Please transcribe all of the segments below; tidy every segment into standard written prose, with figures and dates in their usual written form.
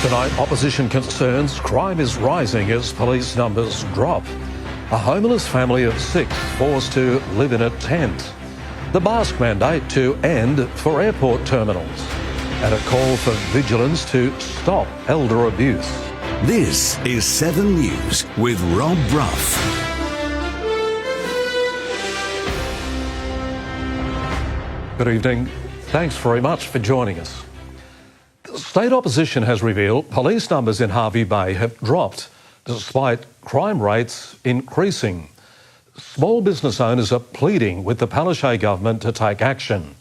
Tonight, opposition concerns crime is rising as police numbers drop. A homeless family of 6 forced to live in a tent. The mask mandate to end for airport terminals. And a call for vigilance to stop elder abuse. This is 7 News with Rob Bruff. Good evening. Thanks very much for joining us. State opposition has revealed police numbers in Hervey Bay have dropped despite crime rates increasing. Small business owners are pleading with the Palaszczuk government to take action,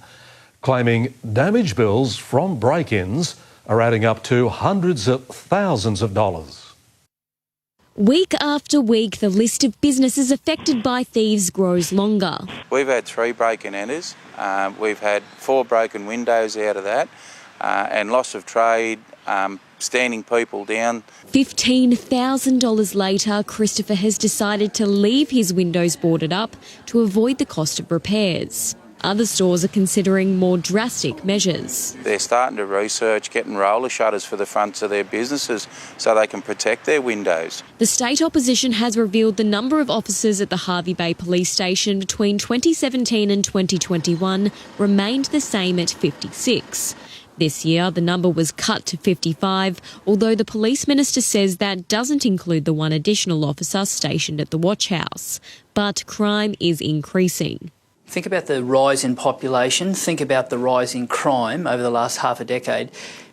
claiming damage bills from break-ins are adding up to hundreds of thousands of dollars. Week after week, the list of businesses affected by thieves grows longer. We've had 3 break-in enters. We've had 4 broken windows out of that. And loss of trade, standing people down. $15,000 later, Christopher has decided to leave his windows boarded up to avoid the cost of repairs. Other stores are considering more drastic measures. They're starting to research getting roller shutters for the fronts of their businesses so they can protect their windows. The state opposition has revealed the number of officers at the Hervey Bay Police Station between 2017 and 2021 remained the same at 56. This year, the number was cut to 55, although the police minister says that doesn't include the 1 additional officer stationed at the watch house. But crime is increasing. Think about the rise in population, think about the rise in crime over the last half a decade,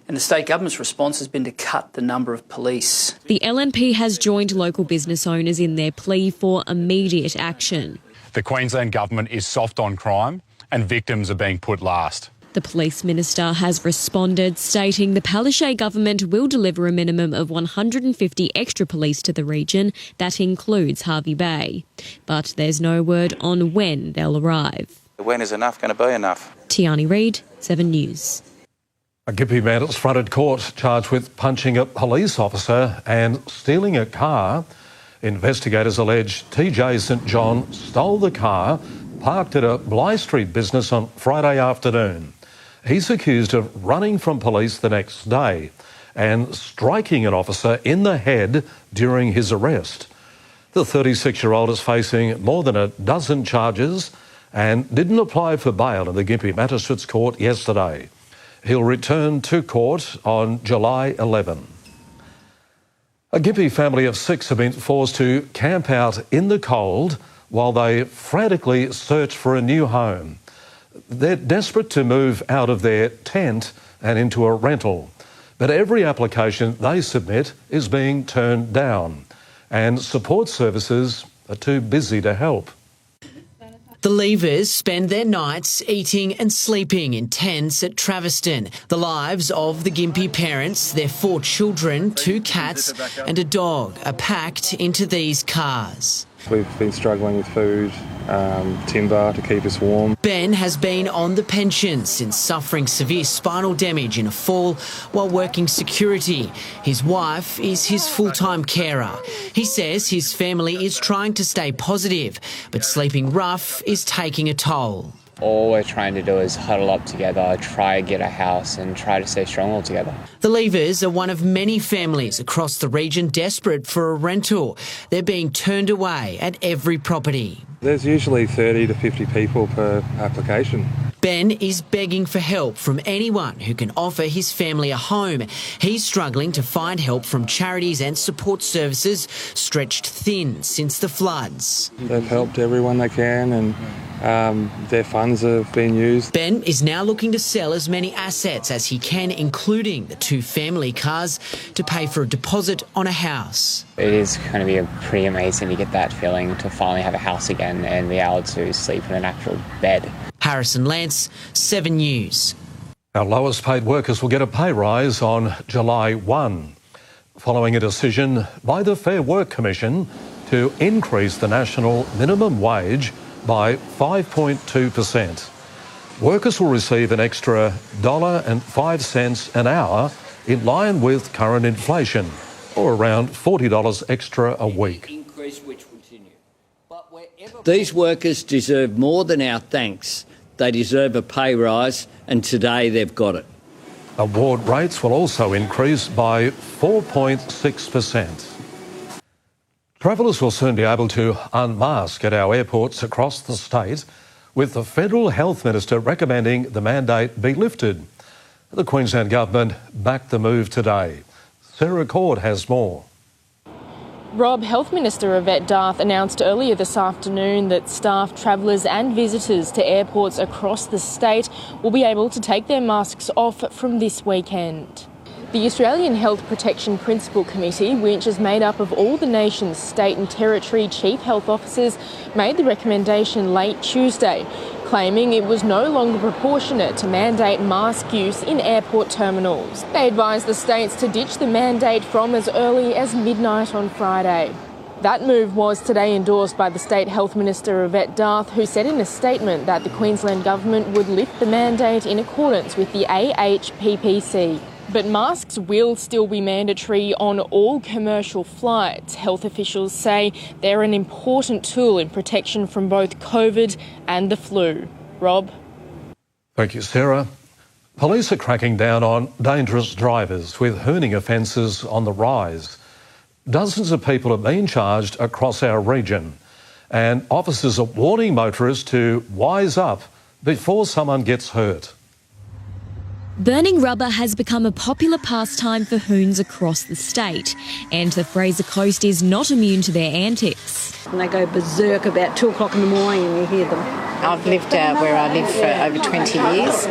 and the state government's response has been to cut the number of police. The LNP has joined local business owners in their plea for immediate action. The Queensland government is soft on crime and victims are being put last. The police minister has responded, stating the Palaszczuk government will deliver a minimum of 150 extra police to the region. That includes Hervey Bay. But there's no word on when they'll arrive. When is enough going to be enough? Tiani Reid, 7 News. A Gympie man has fronted court charged with punching a police officer and stealing a car. Investigators allege TJ St John stole the car parked at a Bly Street business on Friday afternoon. He's accused of running from police the next day and striking an officer in the head during his arrest. The 36-year-old is facing more than a dozen charges and didn't apply for bail in the Gympie Magistrates Court yesterday. He'll return to court on July 11. A Gympie family of 6 have been forced to camp out in the cold while they frantically search for a new home. They're desperate to move out of their tent and into a rental, but every application they submit is being turned down, and support services are too busy to help. The Leavers spend their nights eating and sleeping in tents at Traveston. The lives of the Gympie parents, their 4 children, 2 cats and a dog are packed into these cars. We've been struggling with food, timber to keep us warm. Ben has been on the pension since suffering severe spinal damage in a fall while working security. His wife is his full-time carer. He says his family is trying to stay positive, but sleeping rough is taking a toll. All we're trying to do is huddle up together, try to get a house and try to stay strong all together. The Leavers are one of many families across the region desperate for a rental. They're being turned away at every property. There's usually 30 to 50 people per application. Ben is begging for help from anyone who can offer his family a home. He's struggling to find help from charities and support services stretched thin since the floods. They've helped everyone they can and their funds have been used. Ben is now looking to sell as many assets as he can, including the 2 family cars, to pay for a deposit on a house. It is going to be pretty amazing to get that feeling to finally have a house again and be able to sleep in an actual bed. Harrison Lance, 7 News. Our lowest paid workers will get a pay rise on July 1, following a decision by the Fair Work Commission to increase the national minimum wage by 5.2%. Workers will receive an extra $1.05 an hour in line with current inflation, or around $40 extra a week. These workers deserve more than our thanks. They deserve a pay rise, and today they've got it. Award rates will also increase by 4.6%. Travellers will soon be able to unmask at our airports across the state, with the Federal Health Minister recommending the mandate be lifted. The Queensland Government backed the move today. Sarah Cord has more. Rob, Health Minister Yvette Darth announced earlier this afternoon that staff, travellers and visitors to airports across the state will be able to take their masks off from this weekend. The Australian Health Protection Principal Committee, which is made up of all the nation's state and territory chief health officers, made the recommendation late Tuesday, claiming it was no longer proportionate to mandate mask use in airport terminals. They advised the states to ditch the mandate from as early as midnight on Friday. That move was today endorsed by the State Health Minister Yvette Darth, who said in a statement that the Queensland Government would lift the mandate in accordance with the AHPPC. But masks will still be mandatory on all commercial flights. Health officials say they're an important tool in protection from both COVID and the flu. Rob? Thank you, Sarah. Police are cracking down on dangerous drivers, with hooning offences on the rise. Dozens of people have been charged across our region, and officers are warning motorists to wise up before someone gets hurt. Burning rubber has become a popular pastime for hoons across the state, and the Fraser Coast is not immune to their antics. And they go berserk about 2 o'clock in the morning and you hear them. I've lived where I live for over 20 years,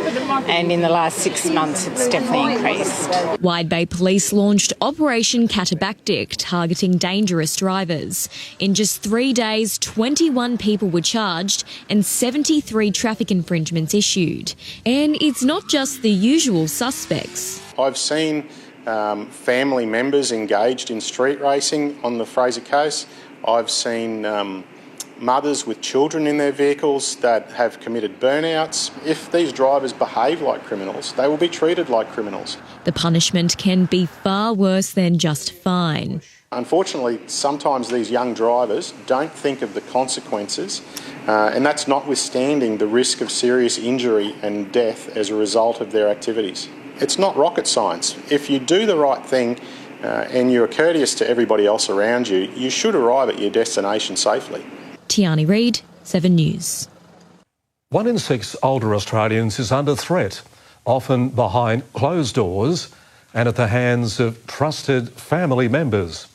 and in the last 6 months it's definitely increased. Wide Bay Police launched Operation Catabactic, targeting dangerous drivers. In just 3 days, 21 people were charged and 73 traffic infringements issued. And it's not just the usual suspects. I've seen family members engaged in street racing on the Fraser Coast. I've seen mothers with children in their vehicles that have committed burnouts. If these drivers behave like criminals, they will be treated like criminals. The punishment can be far worse than just fine. Unfortunately, sometimes these young drivers don't think of the consequences, and that's notwithstanding the risk of serious injury and death as a result of their activities. It's not rocket science. If you do the right thing and you're courteous to everybody else around you, you should arrive at your destination safely. Tiani Reid, 7 News. 1 in 6 older Australians is under threat, often behind closed doors and at the hands of trusted family members.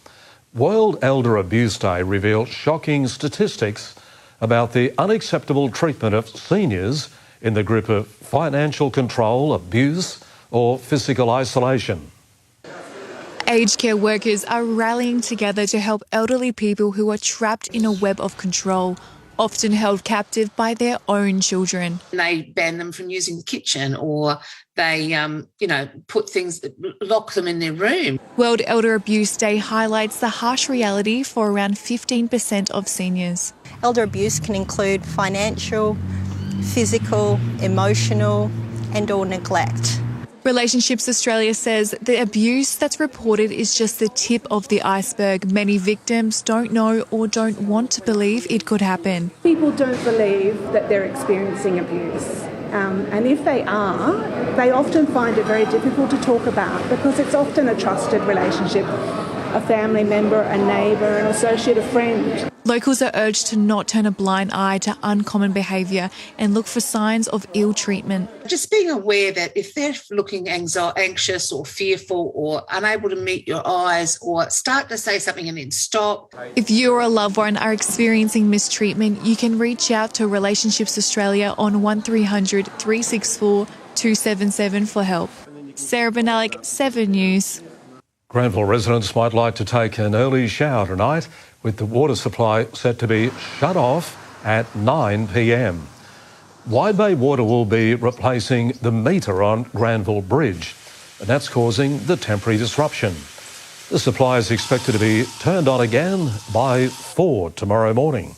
World Elder Abuse Day revealed shocking statistics about the unacceptable treatment of seniors in the grip of financial control, abuse or physical isolation. Aged care workers are rallying together to help elderly people who are trapped in a web of control, often held captive by their own children. They ban them from using the kitchen, or they, put things that lock them in their room. World Elder Abuse Day highlights the harsh reality for around 15% of seniors. Elder abuse can include financial, physical, emotional and or neglect. Relationships Australia says the abuse that's reported is just the tip of the iceberg. Many victims don't know or don't want to believe it could happen. People don't believe that they're experiencing abuse. And if they are, they often find it very difficult to talk about because it's often a trusted relationship, a family member, a neighbour, an associate, a friend. Locals are urged to not turn a blind eye to uncommon behaviour and look for signs of ill treatment. Just being aware that if they're looking anxious or fearful or unable to meet your eyes, or start to say something and then stop. If you or a loved one are experiencing mistreatment, you can reach out to Relationships Australia on 1300 364 277 for help. Sarah Benalik, 7 News. Granville residents might like to take an early shower tonight, with the water supply set to be shut off at 9 p.m. Wide Bay Water will be replacing the meter on Granville Bridge, and that's causing the temporary disruption. The supply is expected to be turned on again by 4 tomorrow morning.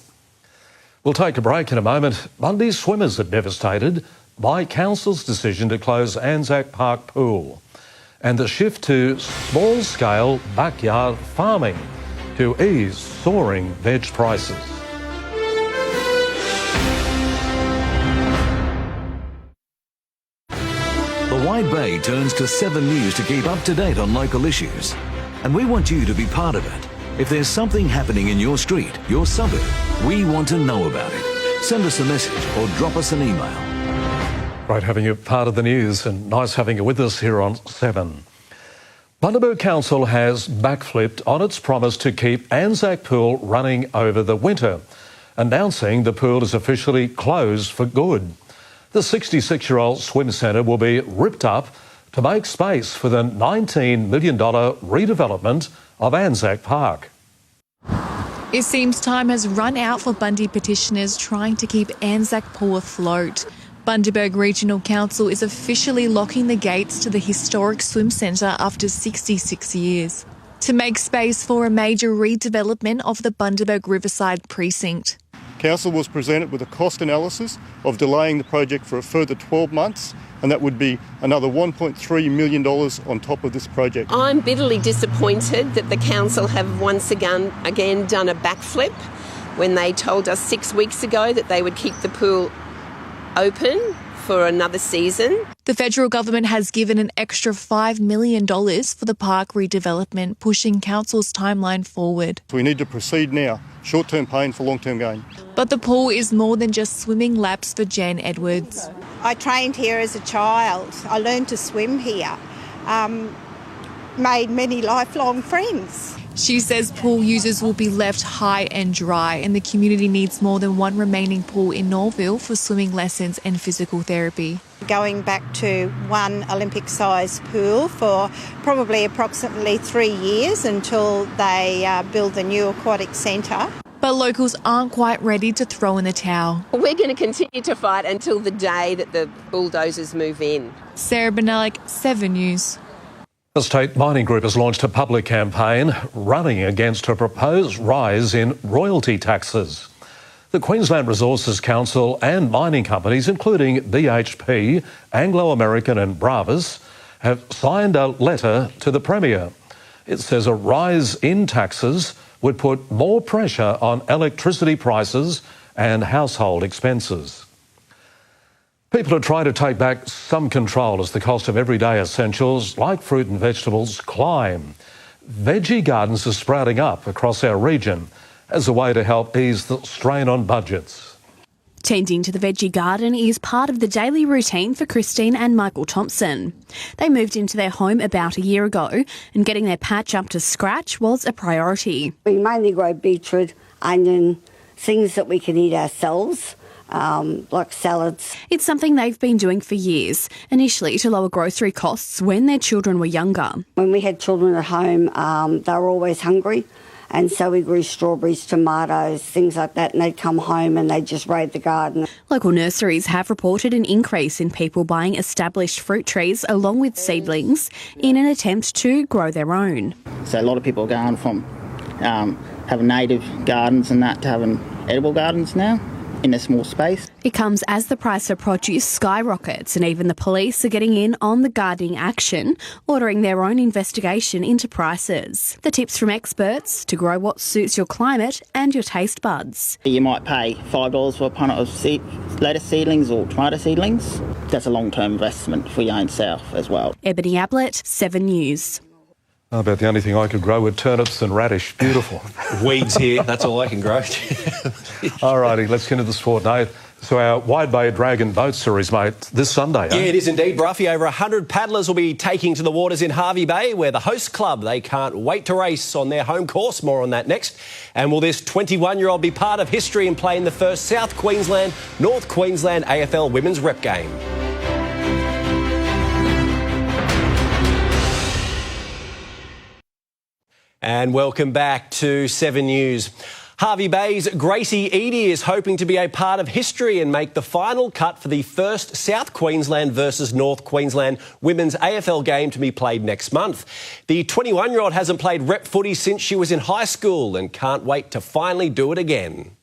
We'll take a break in a moment. Bundy swimmers are devastated by Council's decision to close Anzac Pool, and the shift to small-scale backyard farming to ease soaring veg prices. The Wide Bay turns to 7 News to keep up to date on local issues. And we want you to be part of it. If there's something happening in your street, your suburb, we want to know about it. Send us a message or drop us an email. Great having you part of the news, and nice having you with us here on 7. Bundaberg Council has backflipped on its promise to keep Anzac Pool running over the winter, announcing the pool is officially closed for good. The 66-year-old swim centre will be ripped up to make space for the $19 million redevelopment of Anzac Park. It seems time has run out for Bundy petitioners trying to keep Anzac Pool afloat. Bundaberg Regional Council is officially locking the gates to the historic swim centre after 66 years to make space for a major redevelopment of the Bundaberg Riverside precinct. Council was presented with a cost analysis of delaying the project for a further 12 months, and that would be another $1.3 million on top of this project. I'm bitterly disappointed that the council have once again done a backflip when they told us 6 weeks ago that they would keep the pool open for another season. The federal government has given an extra $5 million for the park redevelopment, pushing council's timeline forward. We need to proceed now. Short-term pain for long-term gain. But the pool is more than just swimming laps for Jan Edwards. I trained here as a child. I learned to swim here. Made many lifelong friends. She says pool users will be left high and dry, and the community needs more than one remaining pool in Norville for swimming lessons and physical therapy. Going back to one Olympic-sized pool for probably approximately 3 years until they build the new aquatic centre. But locals aren't quite ready to throw in the towel. We're going to continue to fight until the day that the bulldozers move in. Sarah Benalik, 7 News. The State Mining Group has launched a public campaign running against a proposed rise in royalty taxes. The Queensland Resources Council and mining companies, including BHP, Anglo American and Bravas, have signed a letter to the Premier. It says a rise in taxes would put more pressure on electricity prices and household expenses. People are trying to take back some control as the cost of everyday essentials like fruit and vegetables climb. Veggie gardens are sprouting up across our region as a way to help ease the strain on budgets. Tending to the veggie garden is part of the daily routine for Christine and Michael Thompson. They moved into their home about a year ago, and getting their patch up to scratch was a priority. We mainly grow beetroot, onion, things that we can eat ourselves. Like salads. It's something they've been doing for years, initially to lower grocery costs when their children were younger. When we had children at home, they were always hungry, and so we grew strawberries, tomatoes, things like that, and they'd come home and they'd just raid the garden. Local nurseries have reported an increase in people buying established fruit trees along with seedlings in an attempt to grow their own. So a lot of people are going from having native gardens and that to having edible gardens now in a small space. It comes as the price of produce skyrockets, and even the police are getting in on the gardening action, ordering their own investigation into prices. The tips from experts to grow what suits your climate and your taste buds. You might pay $5 for a punnet of lettuce seedlings or tomato seedlings. That's a long-term investment for your own self as well. Ebony Ablett, 7 News. About the only thing I could grow were turnips and radish. Beautiful. Weeds here, that's all I can grow. All righty, let's get into the sport now. So our Wide Bay Dragon Boat Series, mate, this Sunday, Yeah, it is indeed, Bruffy. Over 100 paddlers will be taking to the waters in Hervey Bay, where the host club, they can't wait to race on their home course. More on that next. And will this 21-year-old be part of history and play in the first South Queensland, North Queensland AFL Women's Rep game? And welcome back to 7 News. Hervey Bay's Gracie Eadie is hoping to be a part of history and make the final cut for the first South Queensland versus North Queensland women's AFL game to be played next month. The 21-year-old hasn't played rep footy since she was in high school and can't wait to finally do it again.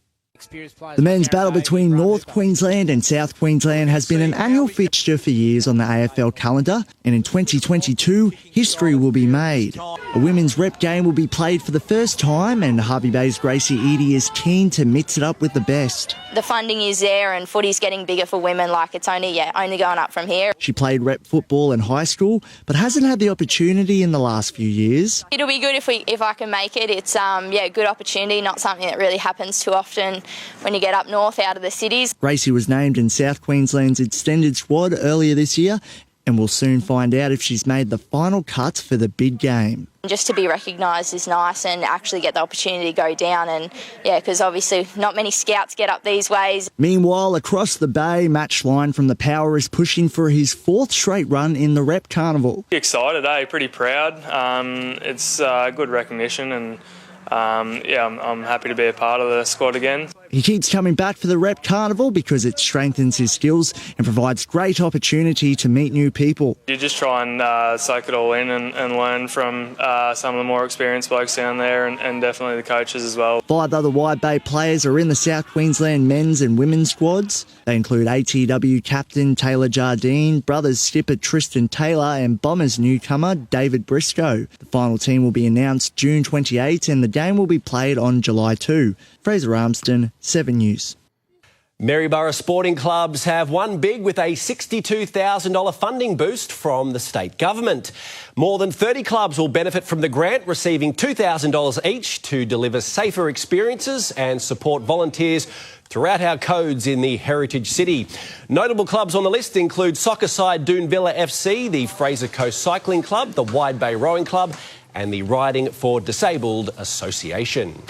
The men's battle between North Queensland and South Queensland has been an annual fixture for years on the AFL calendar, and in 2022, history will be made. A women's rep game will be played for the first time, and Hervey Bay's Gracie Eadie is keen to mix it up with the best. The funding is there and footy's getting bigger for women, like it's only going up from here. She played rep football in high school, but hasn't had the opportunity in the last few years. It'll be good if I can make it. It's a good opportunity, not something that really happens too often when you get up north out of the cities. Gracie was named in South Queensland's extended squad earlier this year, and we'll soon find out if she's made the final cut for the bid game. Just to be recognised is nice and actually get the opportunity to go down, and because obviously not many scouts get up these ways. Meanwhile, across the bay, Match Line from the Power is pushing for his 4th straight run in the Rep Carnival. Excited, pretty proud. It's good recognition, and I'm happy to be a part of the squad again. He keeps coming back for the Rep Carnival because it strengthens his skills and provides great opportunity to meet new people. You just try and soak it all in and learn from some of the more experienced blokes down there, and definitely the coaches as well. 5 other Wide Bay players are in the South Queensland men's and women's squads. They include ATW captain Taylor Jardine, Brothers skipper Tristan Taylor and Bombers newcomer David Briscoe. The final team will be announced June 28 and the game will be played on July 2. Fraser Armston, 7 News. Maryborough sporting clubs have won big with a $62,000 funding boost from the state government. More than 30 clubs will benefit from the grant, receiving $2,000 each to deliver safer experiences and support volunteers throughout our codes in the Heritage City. Notable clubs on the list include soccer side Doon Villa FC, the Fraser Coast Cycling Club, the Wide Bay Rowing Club and the Riding for Disabled Association.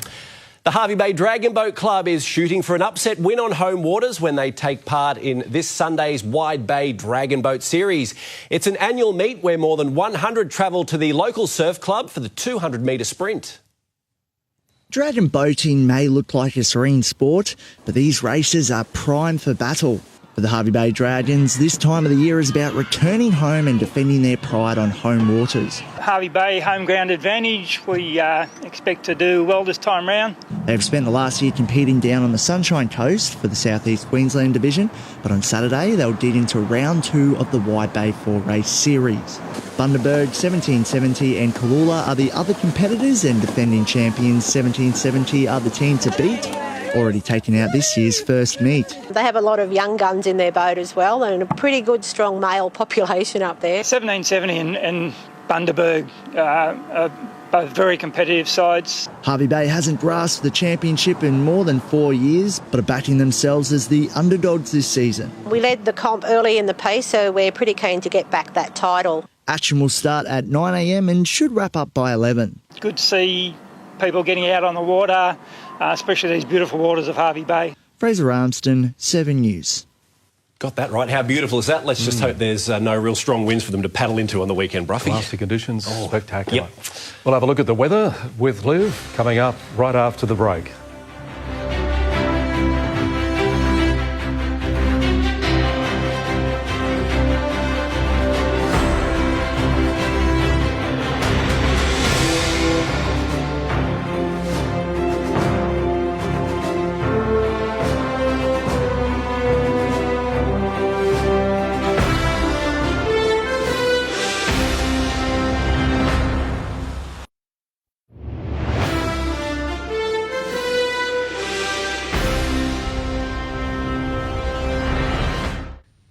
The Hervey Bay Dragon Boat Club is shooting for an upset win on home waters when they take part in this Sunday's Wide Bay Dragon Boat Series. It's an annual meet where more than 100 travel to the local surf club for the 200-metre sprint. Dragon boating may look like a serene sport, but these races are prime for battle. For the Hervey Bay Dragons, this time of the year is about returning home and defending their pride on home waters. Hervey Bay home ground advantage. We expect to do well this time round. They've spent the last year competing down on the Sunshine Coast for the South East Queensland Division, but on Saturday they'll dig into round 2 of the Wide Bay 4-race series. Bundaberg, 1770 and Kalula are the other competitors, and defending champions 1770 are the team to beat, already taking out this year's first meet. They have a lot of young guns in their boat as well, and a pretty good strong male population up there. 1770 and Bundaberg are both very competitive sides. Hervey Bay hasn't grasped the championship in more than 4 years, but are backing themselves as the underdogs this season. We led the comp early in the piece, so we're pretty keen to get back that title. Action will start at 9 a.m. and should wrap up by 11. It's good to see people getting out on the water, especially these beautiful waters of Hervey Bay. Fraser Armston, 7 News. Got that right. How beautiful is that? Let's just hope there's no real strong winds for them to paddle into on the weekend, Bruffy. Classy conditions, spectacular. Yep. We'll have a look at the weather with Liv coming up right after the break.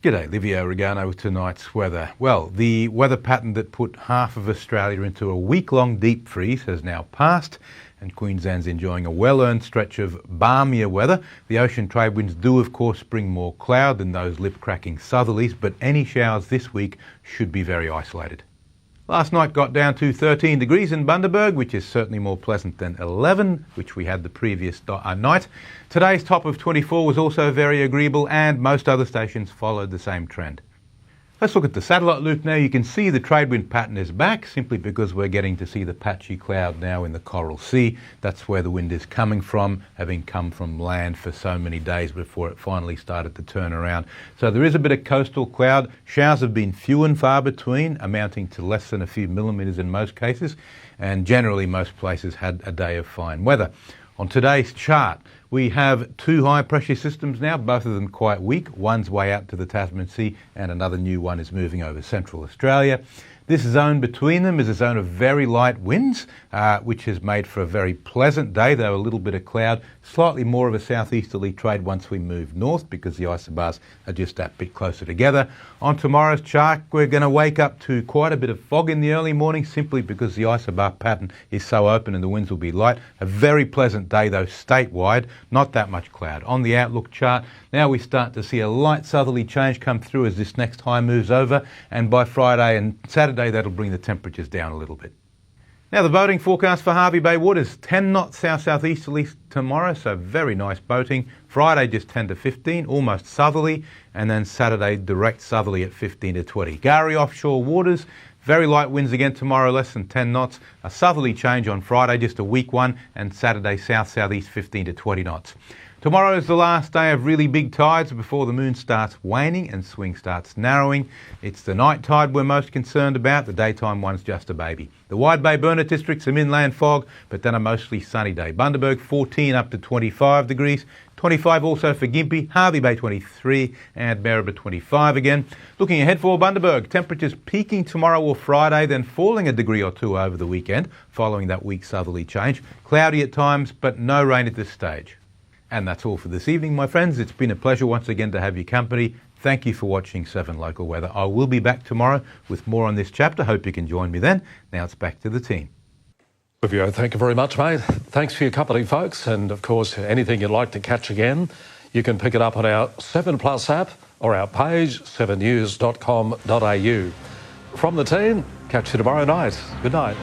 G'day, Livio Regano with tonight's weather. Well, the weather pattern that put half of Australia into a week-long deep freeze has now passed, and Queensland's enjoying a well-earned stretch of balmier weather. The ocean trade winds do, of course, bring more cloud than those lip-cracking southerlies, but any showers this week should be very isolated. Last night got down to 13 degrees in Bundaberg, which is certainly more pleasant than 11, which we had the previous night. Today's top of 24 was also very agreeable, and most other stations followed the same trend. Let's look at the satellite loop now. You can see the trade wind pattern is back simply because we're getting to see the patchy cloud now in the Coral Sea. That's where the wind is coming from, having come from land for so many days before it finally started to turn around. So there is a bit of coastal cloud. Showers have been few and far between, amounting to less than a few millimetres in most cases, and generally most places had a day of fine weather. On today's chart, we have two high-pressure systems now, both of them quite weak. One's way out to the Tasman Sea and another new one is moving over Central Australia. This zone between them is a zone of very light winds, which has made for a very pleasant day, though a little bit of cloud, slightly more of a southeasterly trade once we move north because the isobars are just that bit closer together. On tomorrow's chart, we're going to wake up to quite a bit of fog in the early morning simply because the isobar pattern is so open and the winds will be light. A very pleasant day though statewide, not that much cloud. On the outlook chart, now we start to see a light southerly change come through as this next high moves over, and by Friday and Saturday that'll bring the temperatures down a little bit. Now the boating forecast for Hervey Bay waters, 10 knots south-southeasterly tomorrow, so very nice boating. Friday just 10 to 15, almost southerly, and then Saturday direct southerly at 15 to 20. Gary offshore waters, very light winds again tomorrow, less than 10 knots. A southerly change on Friday, just a weak one, and Saturday south-southeast 15 to 20 knots. Tomorrow is the last day of really big tides before the moon starts waning and swing starts narrowing. It's the night tide we're most concerned about. The daytime one's just a baby. The Wide Bay Burnett district, some inland fog, but then a mostly sunny day. Bundaberg 14 up to 25 degrees. 25 also for Gympie, Hervey Bay 23 and Maribor 25 again. Looking ahead for Bundaberg, temperatures peaking tomorrow or Friday, then falling a degree or two over the weekend following that weak southerly change. Cloudy at times, but no rain at this stage. And that's all for this evening, my friends. It's been a pleasure once again to have your company. Thank you for watching 7 Local Weather. I will be back tomorrow with more on this chapter. Hope you can join me then. Now it's back to the team. Livio, thank you very much, mate. Thanks for your company, folks. And of course, anything you'd like to catch again, you can pick it up on our 7 Plus app or our page, 7news.com.au. From the team, catch you tomorrow night. Good night.